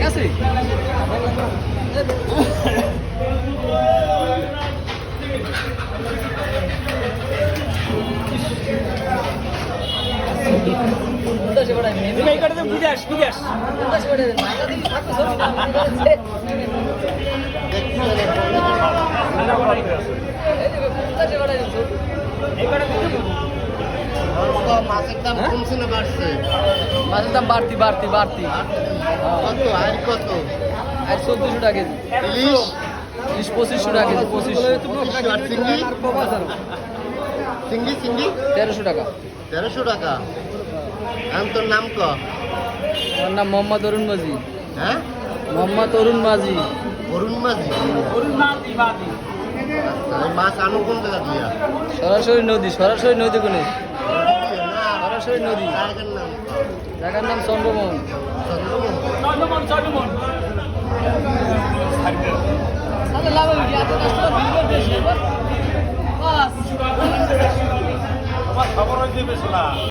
আছে মাছের দাম কমছে না বাড়ছে? মাছের দাম বাড়তি বাড়তি বাড়তি কত আর কত? আর 1400 টাকা কেজি ইলিশ 2500 টাকা কেজি 2500 আর চিংড়ি চিংড়ি চিংড়ি 1300 টাকা 1300 টাকা। এখন তোর নাম ক? আমার নাম মোহাম্মদ অরুণ মাঝি। হ্যাঁ মোহাম্মদ অরুণ মাঝি। অরুণ মাঝি। আচ্ছা, এই মাছ আনো কোন জায়গা দিয়া? সরাসরি নদী কোনে না, সরাসরি নদী। জায়গার নাম ক? জায়গার নাম চন্দ্রমোহন। চন্দ্রমোহন। খবর